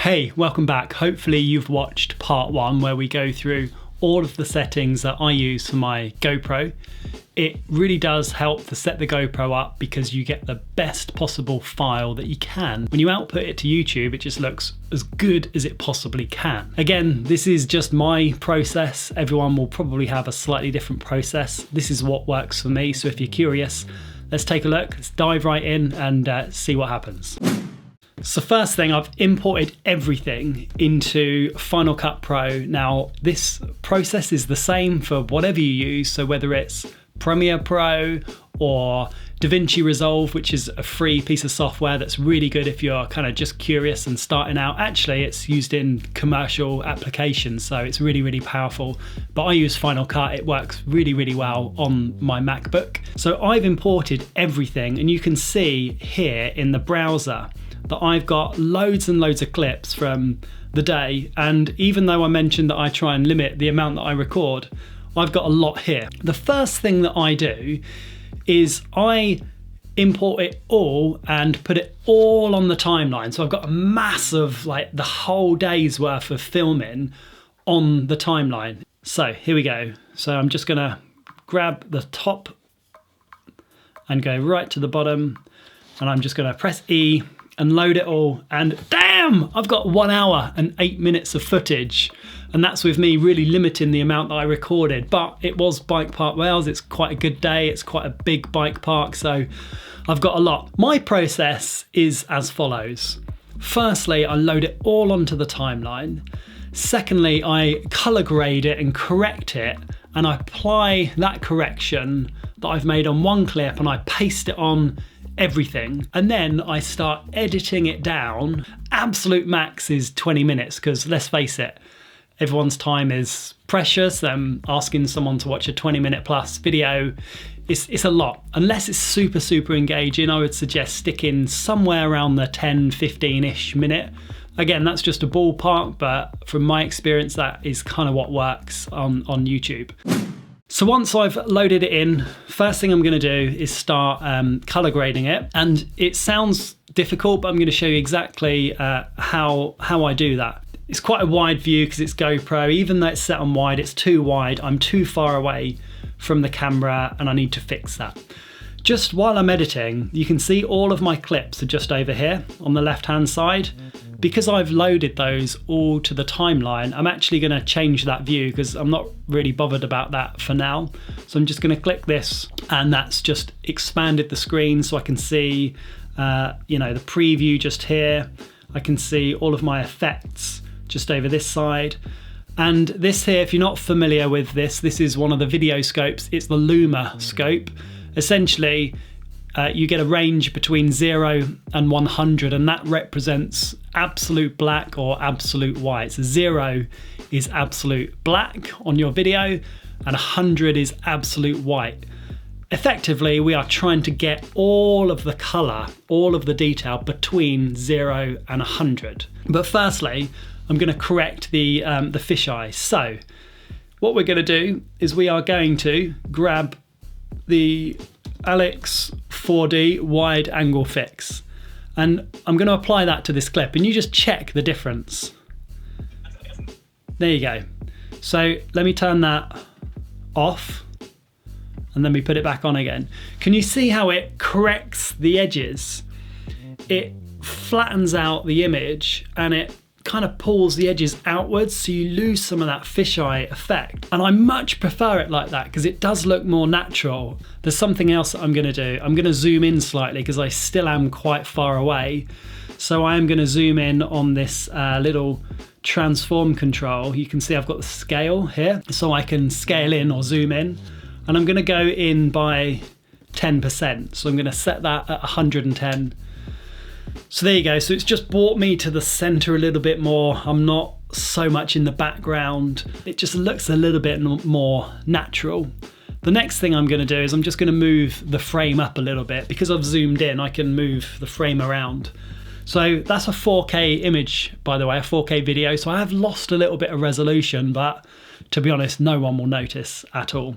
Hey, welcome back. Hopefully you've watched part one where we go through all of the settings that I use for my GoPro. It really does help to set the GoPro up because you get the best possible file that you can. When you output it to YouTube, it just looks as good as it possibly can. Again, this is just my process. Everyone will probably have a slightly different process. This is what works for me. So if you're curious, let's take a look. Let's dive right in and see what happens. So first thing, I've imported everything into Final Cut Pro. Now, this process is the same for whatever you use. So whether it's Premiere Pro or DaVinci Resolve, which is a free piece of software that's really good if you're kind of just curious and starting out. Actually, it's used in commercial applications, so it's really, really powerful. But I use Final Cut. It works really, really well on my MacBook. So I've imported everything, and you can see here in the browser that I've got loads and loads of clips from the day. And even though I mentioned that I try and limit the amount that I record, I've got a lot here. The first thing that I do is I import it all and put it all on the timeline. So I've got a massive, like the whole day's worth of filming on the timeline. So here we go. So I'm just gonna grab the top and go right to the bottom, and I'm just gonna press E and load it all, and damn, I've got 1 hour and 8 minutes of footage, and that's with me really limiting the amount that I recorded. But it was Bike Park Wales, it's quite a good day, it's quite a big bike park, so I've got a lot. My process is as follows. Firstly, I load it all onto the timeline. Secondly, I color grade it and correct it, and I apply that correction that I've made on one clip and I paste it on everything, and then I start editing it down. Absolute max is 20 minutes because let's face it, everyone's time is precious. Asking someone to watch a 20-minute plus video, it's a lot. Unless it's super, super engaging, I would suggest sticking somewhere around the 10-15-ish minute. Again, that's just a ballpark, but from my experience, that is kind of what works on YouTube. So once I've loaded it in, first thing I'm going to do is start color grading it. And it sounds difficult, but I'm going to show you exactly how I do that. It's quite a wide view because it's GoPro. Even though it's set on wide, it's too wide. I'm too far away from the camera and I need to fix that. Just while I'm editing, you can see all of my clips are just over here on the left-hand side. Because I've loaded those all to the timeline, I'm actually going to change that view because I'm not really bothered about that for now. So I'm just going to click this, and that's just expanded the screen so I can see, the preview just here. I can see all of my effects just over this side. And this here, if you're not familiar with this is one of the video scopes. It's the Luma scope. Essentially, you get a range between 0 and 100, and that represents absolute black or absolute white. So 0 is absolute black on your video and 100 is absolute white. Effectively, we are trying to get all of the color, all of the detail between 0 and 100. But firstly, I'm going to correct the fisheye. So what we're going to do is we are going to grab the Alex 4D wide angle fix, and I'm going to apply that to this clip, and you just check the difference. There you go. So let me turn that off and then we put it back on again. Can you see how it corrects the edges? It flattens out the image and it kind of pulls the edges outwards, so you lose some of that fisheye effect. And I much prefer it like that because it does look more natural. There's something else that I'm going to do. I'm going to zoom in slightly because I still am quite far away. So I am going to zoom in on this little transform control. You can see I've got the scale here, so I can scale in or zoom in. And I'm going to go in by 10%. So I'm going to set that at 110. So there you go. So it's just brought me to the center a little bit more. I'm not so much in the background. It just looks a little bit more natural. The next thing I'm going to do is I'm just going to move the frame up a little bit. Because I've zoomed in, I can move the frame around. So that's a 4K image, by the way, a 4K video. So I have lost a little bit of resolution, but to be honest, no one will notice at all.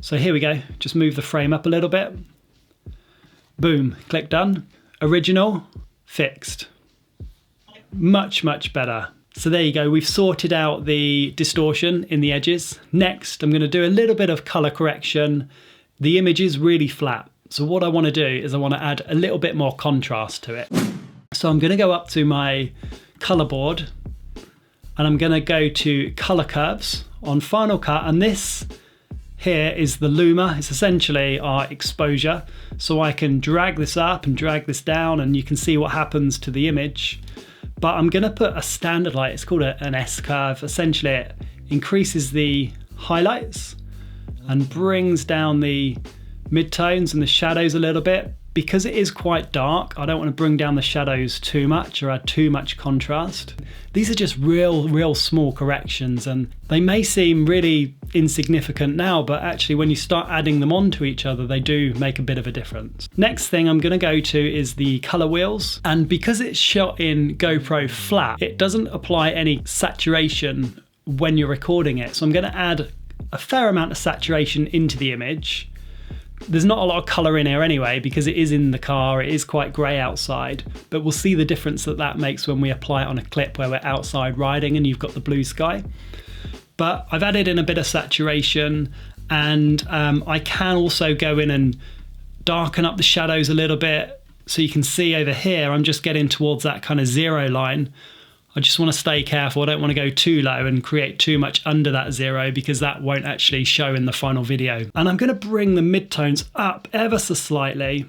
So here we go. Just move the frame up a little bit. Boom, click done. Original, fixed. much, much better. So there you go, we've sorted out the distortion in the edges. Next, I'm going to do a little bit of color correction. The image is really flat. So what I want to do is I want to add a little bit more contrast to it. So I'm going to go up to my color board and I'm going to go to color curves on Final Cut, and this here is the luma. It's essentially our exposure. So I can drag this up and drag this down and you can see what happens to the image. But I'm going to put a standard light, it's called an S curve. Essentially it increases the highlights and brings down the midtones and the shadows a little bit. Because it is quite dark, I don't want to bring down the shadows too much or add too much contrast. These are just real small corrections, and they may seem really insignificant now, but actually when you start adding them onto each other, they do make a bit of a difference. Next thing I'm going to go to is the color wheels, and because it's shot in GoPro flat, it doesn't apply any saturation when you're recording it. So I'm going to add a fair amount of saturation into the image. There's not a lot of colour in here anyway because it is in the car, it is quite grey outside, but we'll see the difference that makes when we apply it on a clip where we're outside riding and you've got the blue sky. But I've added in a bit of saturation, and I can also go in and darken up the shadows a little bit. So you can see over here, I'm just getting towards that kind of zero line. I just want to stay careful. I don't want to go too low and create too much under that zero because that won't actually show in the final video. And I'm going to bring the midtones up ever so slightly.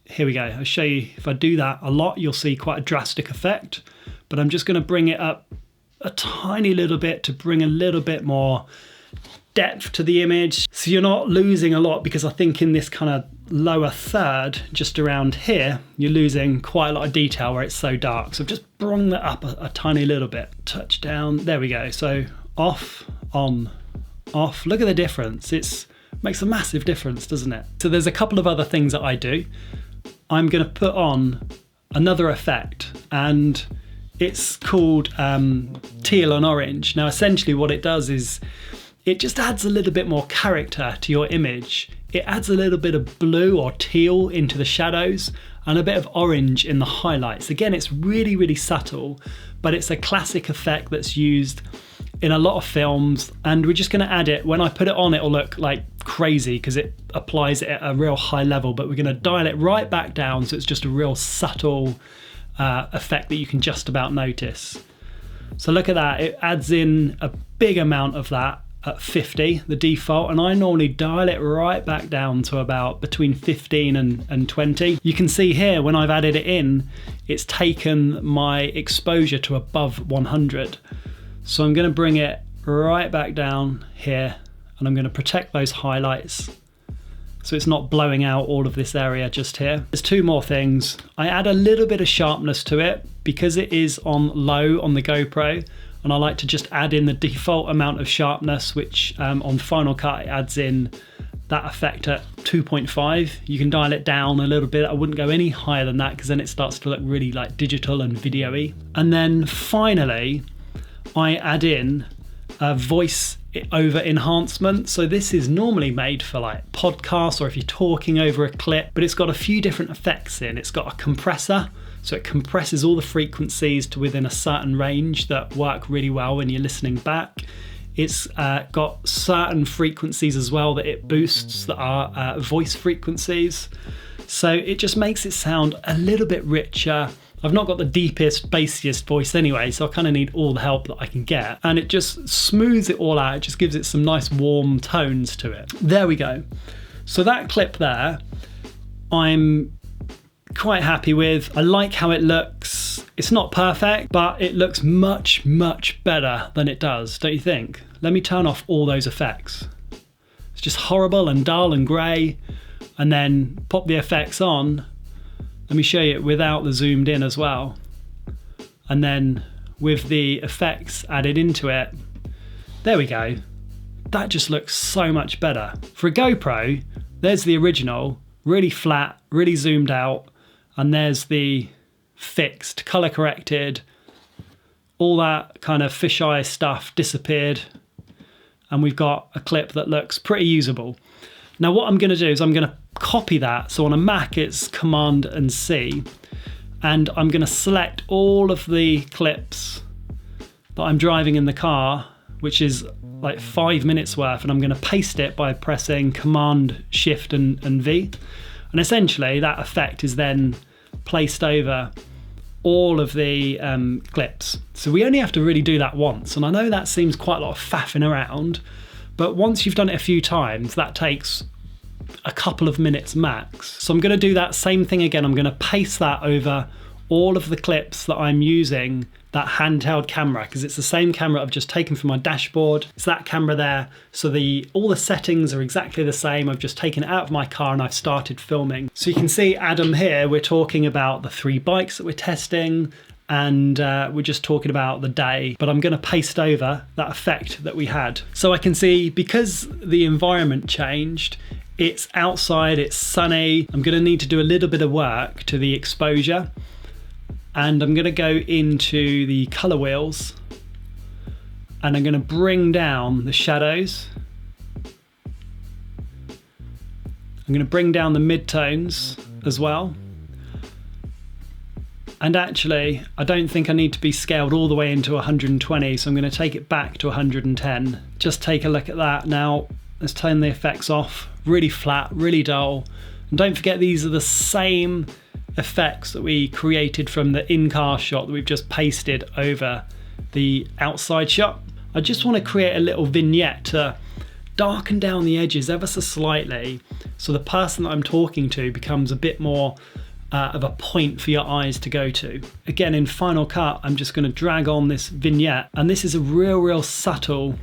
Here we go. I'll show you. If I do that a lot, you'll see quite a drastic effect. But I'm just going to bring it up a tiny little bit to bring a little bit more depth to the image. So you're not losing a lot, because I think in this kind of lower third, just around here, you're losing quite a lot of detail where it's so dark. So I've just brought that up a tiny little bit. Touch down, there we go. So off, on, off. Look at the difference. It makes a massive difference, doesn't it? So there's a couple of other things that I do. I'm going to put on another effect, and it's called teal and orange. Now essentially what it does is it just adds a little bit more character to your image. It adds a little bit of blue or teal into the shadows and a bit of orange in the highlights. Again, it's really subtle, but it's a classic effect that's used in a lot of films, and we're just going to add it. When I put it on, it'll look like crazy because it applies it at a real high level, but we're going to dial it right back down so it's just a real subtle effect that you can just about notice. So look at that, it adds in a big amount of that at 50, the default, and I normally dial it right back down to about between 15 and 20. You can see here when I've added it in, it's taken my exposure to above 100. So I'm going to bring it right back down here, and I'm going to protect those highlights so it's not blowing out all of this area just here. There's two more things. I add a little bit of sharpness to it because it is on low on the GoPro, and I like to just add in the default amount of sharpness, which on Final Cut it adds in that effect at 2.5. You can dial it down a little bit. I wouldn't go any higher than that because then it starts to look really like digital and video-y. And then finally, I add in a voice over enhancement. So this is normally made for like podcasts or if you're talking over a clip, but it's got a few different effects in. It's got a compressor, so it compresses all the frequencies to within a certain range that work really well when you're listening back. It's got certain frequencies as well that it boosts that are voice frequencies. So it just makes it sound a little bit richer. I've not got the deepest, bassiest voice anyway, so I kind of need all the help that I can get. And it just smooths it all out. It just gives it some nice warm tones to it. There we go. So that clip there, I'm quite happy with. I like how it looks. It's not perfect, but it looks much better than it does, don't you think? Let me turn off all those effects. It's just horrible and dull and grey, and then pop the effects on. Let me show you it without the zoomed in as well, and then with the effects added into it. There we go. That just looks so much better. For a GoPro, there's the original, really flat, really zoomed out, and there's the fixed, color corrected, all that kind of fisheye stuff disappeared, and we've got a clip that looks pretty usable. Now what I'm going to do is I'm going to copy that. So on a Mac it's Command and C, and I'm going to select all of the clips that I'm driving in the car, which is like 5 minutes worth, and I'm going to paste it by pressing Command Shift and V. And essentially that effect is then placed over all of the clips. So we only have to really do that once, and I know that seems quite a lot of faffing around, but once you've done it a few times, that takes a couple of minutes max. So I'm going to do that same thing again. I'm going to paste that over all of the clips that I'm using that handheld camera, because it's the same camera I've just taken from my dashboard. It's that camera there. So all the settings are exactly the same. I've just taken it out of my car and I've started filming. So you can see Adam here, we're talking about the 3 bikes that we're testing, and we're just talking about the day, but I'm going to paste over that effect that we had. So I can see, because the environment changed, it's outside, it's sunny, I'm going to need to do a little bit of work to the exposure. And I'm going to go into the color wheels and I'm going to bring down the shadows. I'm going to bring down the midtones as well. And actually, I don't think I need to be scaled all the way into 120, so I'm going to take it back to 110. Just take a look at that. Now, let's turn the effects off. Really flat, really dull. And don't forget, these are the same effects that we created from the in-car shot that we've just pasted over the outside shot. I just want to create a little vignette to darken down the edges ever so slightly, so the person that I'm talking to becomes a bit more of a point for your eyes to go to. Again, in Final Cut, I'm just going to drag on this vignette, and this is a real subtle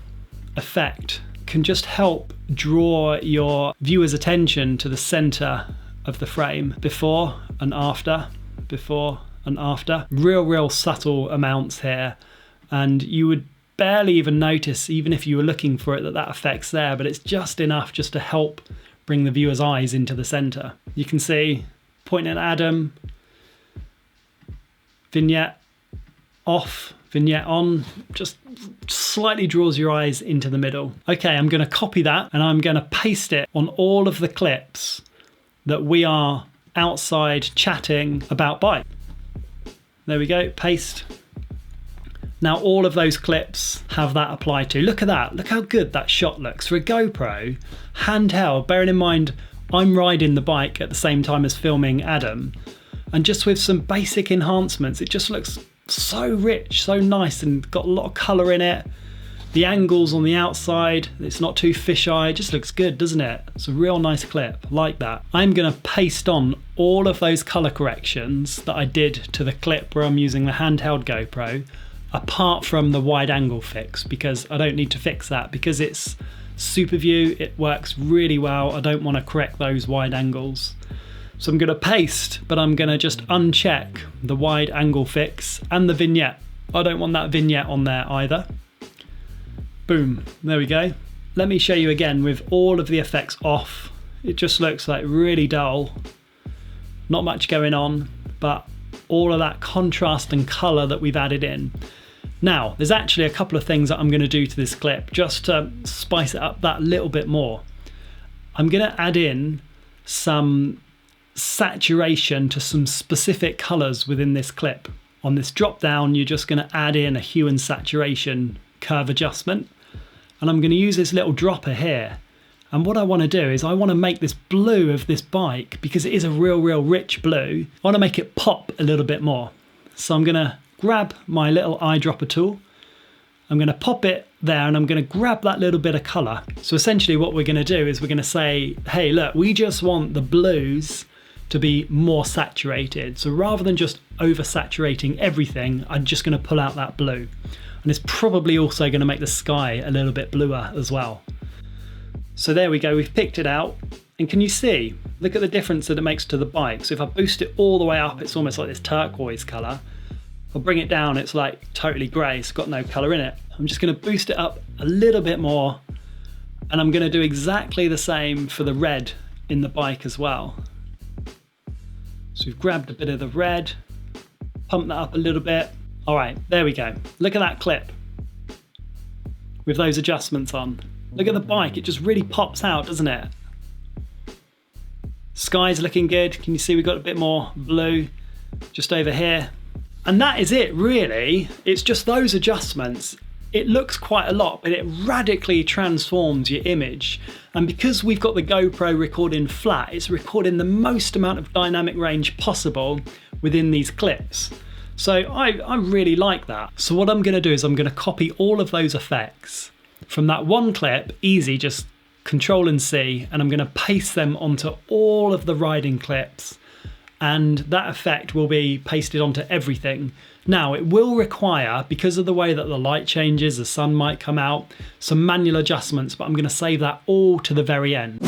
effect. Can just help draw your viewer's attention to the center of the frame, before and after, before and after. Real subtle amounts here, and you would barely even notice, even if you were looking for it, that effect's there, but it's just enough just to help bring the viewer's eyes into the center. You can see, pointing at Adam, vignette off, vignette on, just slightly draws your eyes into the middle. Okay, I'm going to copy that and I'm going to paste it on all of the clips that we are outside chatting about bike. There we go, paste. Now all of those clips have that applied to. Look at that, look how good that shot looks. For a GoPro, handheld, bearing in mind I'm riding the bike at the same time as filming Adam, and just with some basic enhancements, it just looks so rich, so nice, and got a lot of colour in it. The angles on the outside, it's not too fisheye, it just looks good, doesn't it? It's a real nice clip, like that. I'm going to paste on all of those colour corrections that I did to the clip where I'm using the handheld GoPro, apart from the wide angle fix, because I don't need to fix that, because it's super view, it works really well. I don't want to correct those wide angles. So I'm going to paste, but I'm going to just uncheck the wide angle fix and the vignette. I don't want that vignette on there either. Boom, there we go. Let me show you again with all of the effects off. It just looks like really dull. Not much going on, but all of that contrast and color that we've added in. Now, there's actually a couple of things that I'm going to do to this clip just to spice it up that little bit more. I'm going to add in some saturation to some specific colors within this clip. On this drop down, you're just going to add in a hue and saturation curve adjustment. And I'm going to use this little dropper here. And what I want to do is I want to make this blue of this bike, because it is a real rich blue, I want to make it pop a little bit more. So I'm going to grab my little eyedropper tool. I'm going to pop it there and I'm going to grab that little bit of color. So essentially what we're going to do is we're going to say, hey, look, we just want the blues to be more saturated. So rather than just oversaturating everything, I'm just going to pull out that blue. And it's probably also going to make the sky a little bit bluer as well. So there we go, we've picked it out. And can you see, look at the difference that it makes to the bike. So if I boost it all the way up, it's almost like this turquoise color. If I bring it down, it's like totally gray, it's got no color in it. I'm just going to boost it up a little bit more, and I'm going to do exactly the same for the red in the bike as well. So we've grabbed a bit of the red, pumped that up a little bit. All right, there we go. Look at that clip with those adjustments on. Look at the bike, it just really pops out, doesn't it? Sky's looking good. Can you see we've got a bit more blue? just over here. And that is it really. It's just those adjustments. It looks quite a lot, but it radically transforms your image. And because we've got the GoPro recording flat, it's recording the most amount of dynamic range possible within these clips. So I really like that. So what I'm gonna do is I'm gonna copy all of those effects from that one clip, easy, just Control and C, and I'm gonna paste them onto all of the riding clips. And that effect will be pasted onto everything. Now it will require, because of the way that the light changes, the sun might come out, some manual adjustments, but I'm gonna save that all to the very end.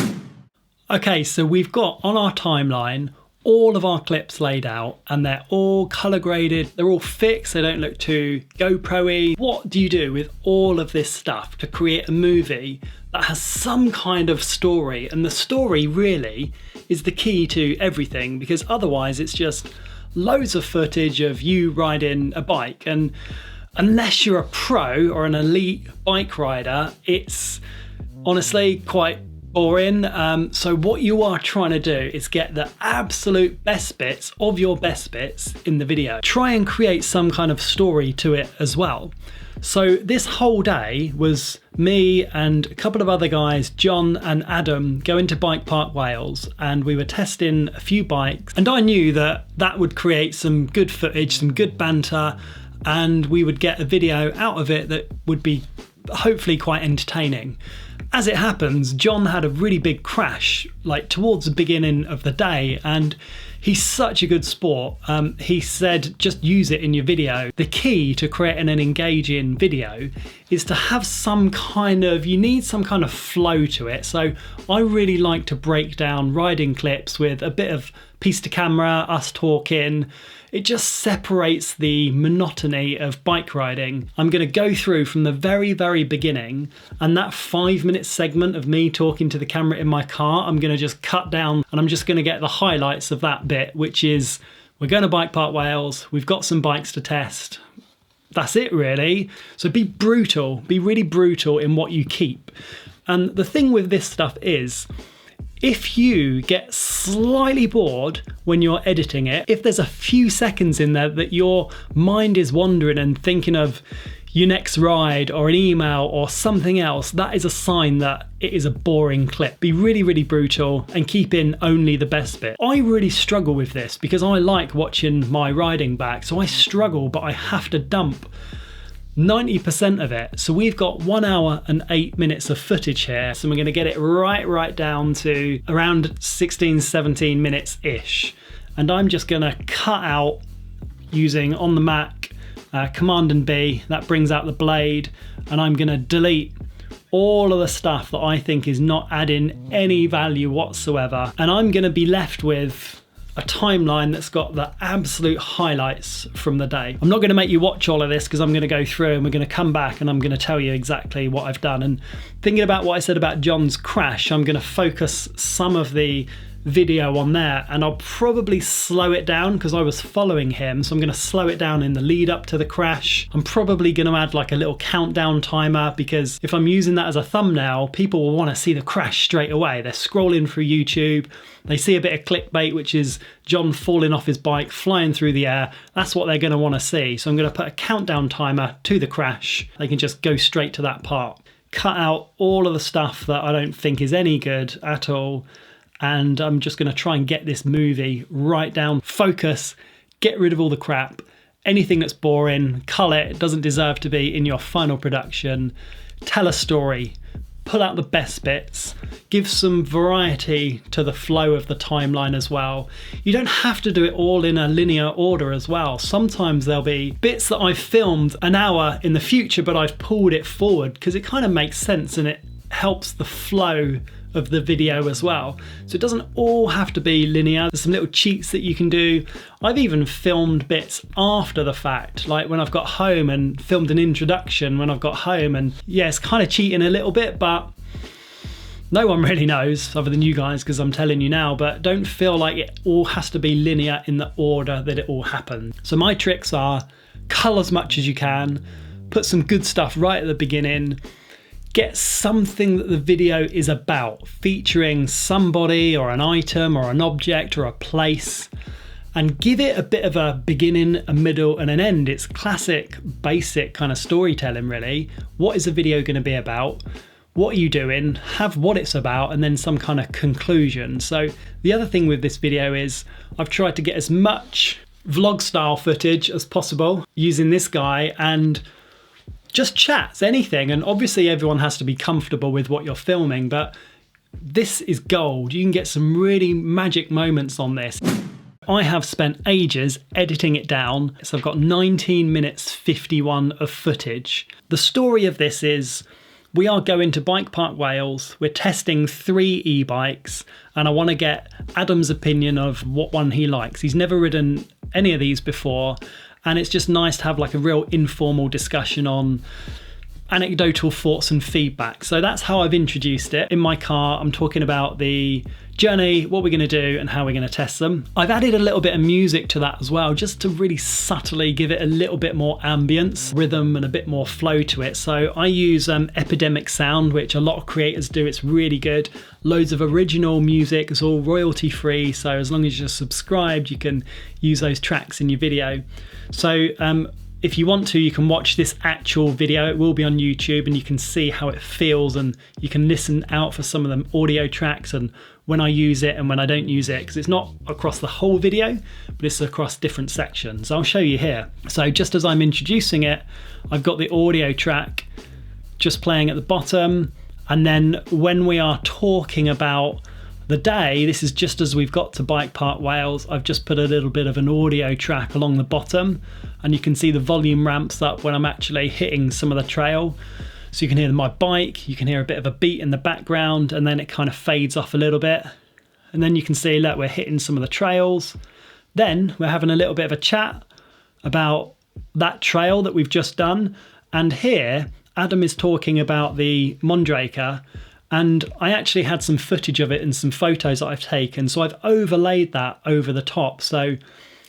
Okay, so we've got on our timeline all of our clips laid out and they're all color graded, they're all fixed, they don't look too GoPro-y. What do you do with all of this stuff to create a movie that has some kind of story? And the story really is the key to everything, because otherwise it's just loads of footage of you riding a bike, and unless you're a pro or an elite bike rider, it's honestly quite boring. So what you are trying to do is get the absolute best bits of your best bits in the video. Try and create some kind of story to it as well. So this whole day was me and a couple of other guys, John and Adam, going to Bike Park Wales, and we were testing a few bikes, and I knew that that would create some good footage, some good banter, and we would get a video out of it that would be hopefully quite entertaining. As it happens, John had a really big crash like towards the beginning of the day, and he's such a good sport. He said, just use it in your video. The key to creating an engaging video is to have some kind of, you need some kind of flow to it. So I really like to break down riding clips with a bit of piece to camera, us talking. It just separates the monotony of bike riding. I'm going to go through from the very, very beginning, and that 5-minute segment of me talking to the camera in my car, I'm going to just cut down, and I'm just going to get the highlights of that bit, which is we're going to Bike Park Wales, we've got some bikes to test. That's it really. So be brutal, be really brutal in what you keep. And the thing with this stuff is, if you get slightly bored when you're editing it, if there's a few seconds in there that your mind is wandering and thinking of your next ride or an email or something else, that is a sign that it is a boring clip. Be really, really brutal and keep in only the best bit. I really struggle with this because I like watching my riding back, so I struggle, but I have to dump 90% of it. So we've got 1 hour and 8 minutes of footage here. So we're going to get it right down to around 16, 17 minutes ish. And I'm just going to cut out using on the Mac, Command and B, that brings out the blade. And I'm going to delete all of the stuff that I think is not adding any value whatsoever. And I'm going to be left with a timeline that's got the absolute highlights from the day. I'm not going to make you watch all of this because I'm going to go through and we're going to come back and I'm going to tell you exactly what I've done. And thinking about what I said about John's crash, I'm going to focus some of the video on there, and I'll probably slow it down because I was following him, so I'm going to slow it down in the lead up to the crash. I'm probably going to add like a little countdown timer, because if I'm using that as a thumbnail, people will want to see the crash straight away. They're scrolling through YouTube, they see a bit of clickbait, which is John falling off his bike, flying through the air. That's what they're going to want to see. So I'm going to put a countdown timer to the crash. They can just go straight to that part. Cut out all of the stuff that I don't think is any good at all. And I'm just going to try and get this movie right down, focus, get rid of all the crap, anything that's boring, cull it, doesn't deserve to be in your final production, tell a story, pull out the best bits, give some variety to the flow of the timeline as well. You don't have to do it all in a linear order as well. Sometimes there'll be bits that I've filmed an hour in the future, but I've pulled it forward because it kind of makes sense and it helps the flow of the video as well. So it doesn't all have to be linear. There's some little cheats that you can do. I've even filmed bits after the fact, like when I've got home and filmed an introduction when I've got home, and yeah, it's kind of cheating a little bit, but no one really knows other than you guys because I'm telling you now. But don't feel like it all has to be linear in the order that it all happened. So my tricks are cull as much as you can, put some good stuff right at the beginning, get something that the video is about, featuring somebody or an item or an object or a place, and give it a bit of a beginning, a middle and an end. It's classic, basic kind of storytelling really. What is the video going to be about? What are you doing? Have what it's about, and then some kind of conclusion. So the other thing with this video is I've tried to get as much vlog style footage as possible using this guy and just chats, anything. And obviously everyone has to be comfortable with what you're filming, but this is gold. You can get some really magic moments on this. I have spent ages editing it down. So I've got 19 minutes 51 of footage. The story of this is we are going to Bike Park Wales. We're testing 3 e-bikes and I want to get Adam's opinion of what one he likes. He's never ridden any of these before, and it's just nice to have like a real informal discussion on anecdotal thoughts and feedback. So that's how I've introduced it. In my car, I'm talking about the journey, what we're going to do and how we're going to test them. I've added a little bit of music to that as well, just to really subtly give it a little bit more ambience, rhythm and a bit more flow to it. So I use Epidemic Sound, which a lot of creators do. It's really good. Loads of original music. It's all royalty free. So as long as you're subscribed, you can use those tracks in your video. So if you want to, you can watch this actual video. It will be on YouTube and you can see how it feels, and you can listen out for some of the audio tracks and when I use it and when I don't use it, because it's not across the whole video, but it's across different sections. I'll show you here. So just as I'm introducing it, I've got the audio track just playing at the bottom. And then when we are talking about the day, this is just as we've got to Bike Park Wales, I've just put a little bit of an audio track along the bottom, and you can see the volume ramps up when I'm actually hitting some of the trail. So you can hear my bike, you can hear a bit of a beat in the background, and then it kind of fades off a little bit. And then you can see, look, we're hitting some of the trails. Then we're having a little bit of a chat about that trail that we've just done. And here, Adam is talking about the Mondraker, and I actually had some footage of it and some photos that I've taken. So I've overlaid that over the top. So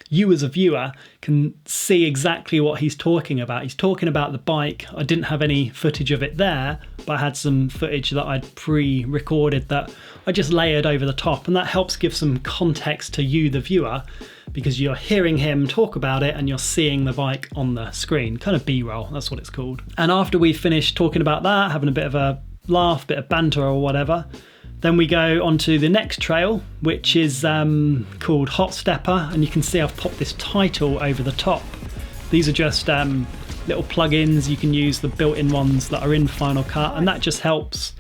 you as a viewer can see exactly what he's talking about. He's talking about the bike. I didn't have any footage of it there, but I had some footage that I'd pre-recorded that I just layered over the top, and that helps give some context to you, the viewer, because you're hearing him talk about it and you're seeing the bike on the screen, kind of B-roll, that's what it's called. And after we finished talking about that, having a bit of a laugh, bit of banter or whatever, then we go on to the next trail, which is called Hot Stepper, and you can see I've popped this title over the top. These are just little plugins. You can use the built-in ones that are in Final Cut, and that just helps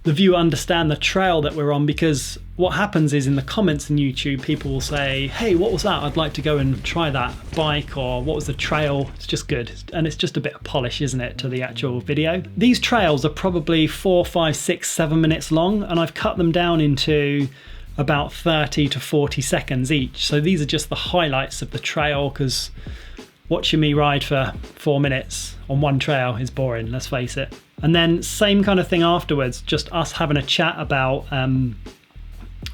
the viewer understand the trail that we're on, because what happens is in the comments in YouTube, people will say, hey, what was that? I'd like to go and try that bike, or what was the trail? It's just good. And it's just a bit of polish, isn't it, to the actual video. These trails are probably 4, 5, 6, 7 minutes long, and I've cut them down into about 30 to 40 seconds each. So these are just the highlights of the trail, because watching me ride for 4 minutes on one trail is boring, let's face it. And then same kind of thing afterwards, just us having a chat about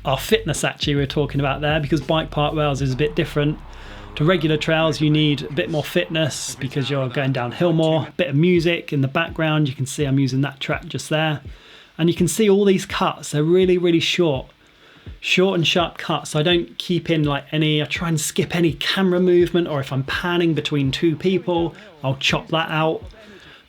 our fitness actually we were talking about there, because Bike Park Wales is a bit different to regular trails. You need a bit more fitness because you're going downhill more. A bit of music in the background, you can see I'm using that track just there. And you can see all these cuts, they're really, really short and sharp cuts. I don't keep in like I try and skip any camera movement, or if I'm panning between 2 people, I'll chop that out.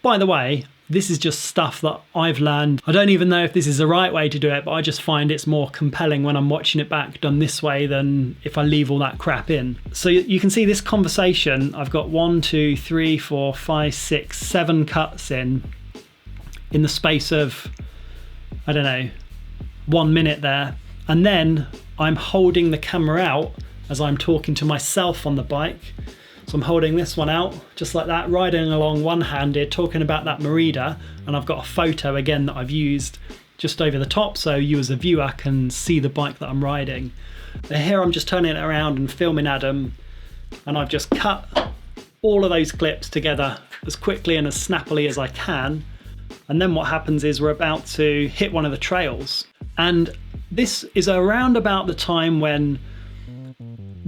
By the way, this is just stuff that I've learned. I don't even know if this is the right way to do it, but I just find it's more compelling when I'm watching it back done this way than if I leave all that crap in. So you can see this conversation, I've got 1, 2, 3, 4, 5, 6, 7 cuts in the space of, I don't know, 1 minute there. And then I'm holding the camera out as I'm talking to myself on the bike. So I'm holding this one out just like that, riding along one-handed, talking about that Merida, and I've got a photo again that I've used just over the top so you as a viewer can see the bike that I'm riding. But here I'm just turning it around and filming Adam, and I've just cut all of those clips together as quickly and as snappily as I can. And then what happens is we're about to hit one of the trails, and this is around about the time when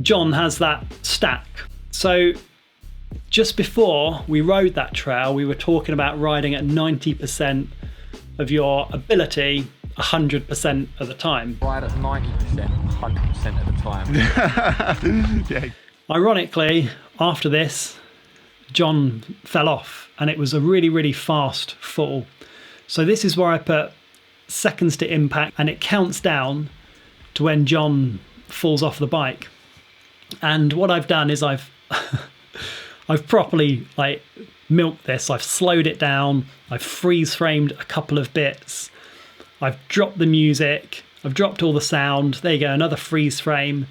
John has that stack. So just before we rode that trail, we were talking about riding at 90% of your ability 100% of the time. Right at 90%, 100% of the time. Yeah. Ironically, after this, John fell off and it was a really, really fast fall. So this is where I put seconds to impact, and it counts down to when John falls off the bike. And what I've done is I've properly like milked this. I've slowed it down. I've freeze framed a couple of bits. I've dropped the music. I've dropped all the sound. There you go, another freeze frame.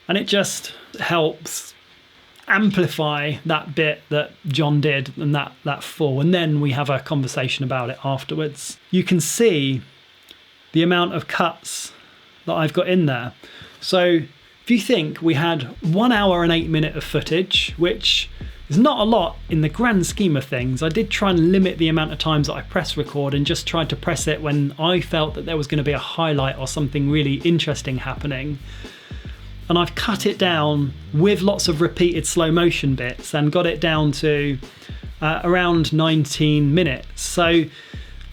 And it just helps amplify that bit that John did and that fall. And then we have a conversation about it afterwards. You can see the amount of cuts that I've got in there. So if you think we had 1 hour and 8 minutes of footage, which is not a lot in the grand scheme of things. I did try and limit the amount of times that I press record and just tried to press it when I felt that there was going to be a highlight or something really interesting happening. And I've cut it down with lots of repeated slow motion bits and got it down to around 19 minutes. So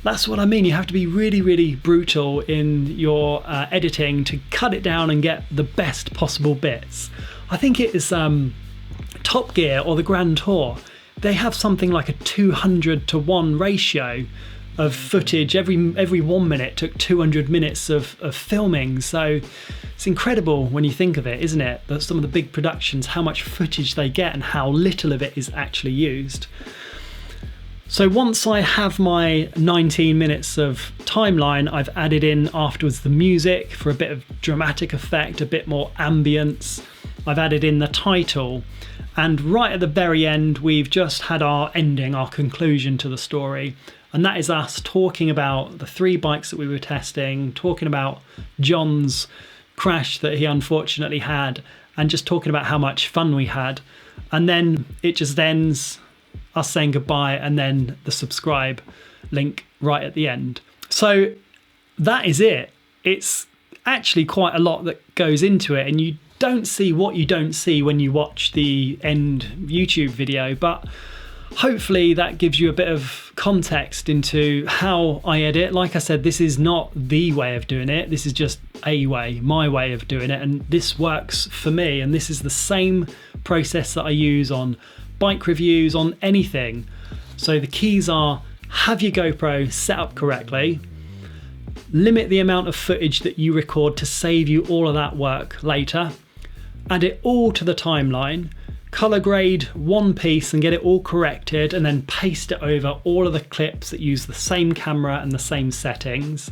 that's what I mean. You have to be really, really brutal in your editing to cut it down and get the best possible bits. I think it is Top Gear or the Grand Tour. They have something like a 200-to-1 ratio of footage. Every 1 minute took 200 minutes of filming. So it's incredible when you think of it, isn't it? That some of the big productions, how much footage they get and how little of it is actually used. So once I have my 19 minutes of timeline, I've added in afterwards the music for a bit of dramatic effect, a bit more ambience. I've added in the title, and right at the very end, we've just had our ending, our conclusion to the story. And that is us talking about the 3 bikes that we were testing, talking about John's crash that he unfortunately had, and just talking about how much fun we had. And then it just ends, us saying goodbye, and then the subscribe link right at the end. So that is it. It's actually quite a lot that goes into it, and you don't see what you don't see when you watch the end YouTube video, but hopefully that gives you a bit of context into how I edit. Like I said, this is not the way of doing it. This is just a way, my way of doing it, and this works for me. And this is the same process that I use on bike reviews, on anything. So the keys are: have your GoPro set up correctly, limit the amount of footage that you record to save you all of that work later, add it all to the timeline, color grade one piece and get it all corrected, and then paste it over all of the clips that use the same camera and the same settings,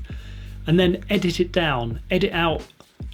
and then edit it down, edit out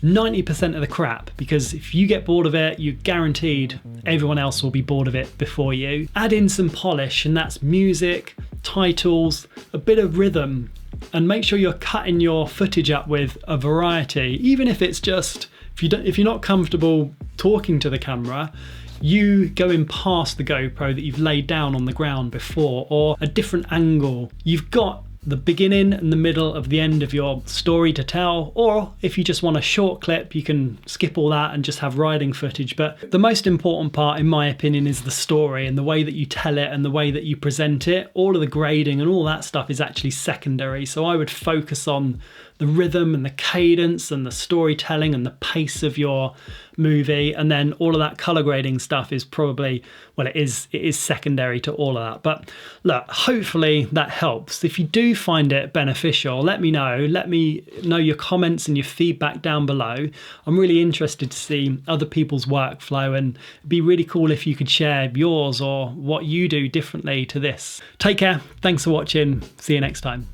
90% of the crap, because if you get bored of it, you're guaranteed everyone else will be bored of it before you. Add in some polish, and that's music, titles, a bit of rhythm, and make sure you're cutting your footage up with a variety. Even if it's just, if you're not comfortable talking to the camera, you going past the GoPro that you've laid down on the ground before, or a different angle. You've got the beginning and the middle of the end of your story to tell, or if you just want a short clip, you can skip all that and just have riding footage. But the most important part, in my opinion, is the story and the way that you tell it and the way that you present it. All of the grading and all that stuff is actually secondary. So I would focus on the rhythm and the cadence and the storytelling and the pace of your movie, and then all of that color grading stuff is probably, well, it is secondary to all of that. But look, hopefully that helps. If you do find it beneficial, let me know your comments and your feedback down below. I'm really interested to see other people's workflow, and it'd be really cool if you could share yours or what you do differently to this. Take care, thanks for watching, see you next time.